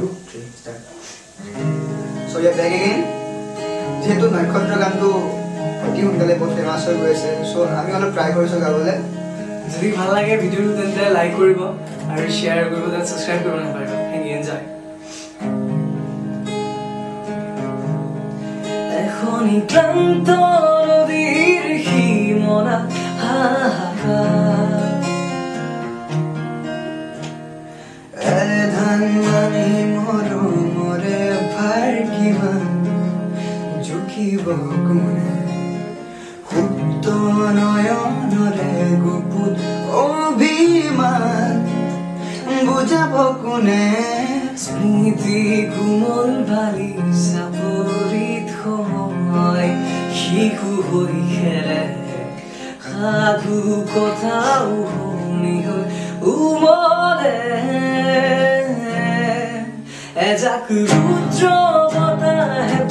2 3 start so we are back again যেহেতু নক্ষত্ৰ গানটো অতি সোনকালে বহুত ফেমাস হৈ গৈছে সো আমি অলপ ট্ৰাই কৰিছো গাবলৈ যদি ভাল লাগে ভিডিওটো তেন্তে লাইক কৰিব আৰু শেয়াৰ কৰিব আৰু সাবস্ক্ৰাইব কৰিব নাপাহৰিব থ্যাংক ইউ এনজয় এখনি ক্লান্ত নদীৰ হিমনা হাহাকাৰ ধান মানি মৰমৰে ভাৰ কিমান জুখিব কোনে সুপ্ত নয়নৰে গুপুত অভিমান বুজাব কোনে স্মৃতি কোমল বালি চাপৰিত সময় শিশু হৈ খেলে সাধু কথাও শুনি হৈ উমলে এজাক ৰুদ্ৰ বতাহে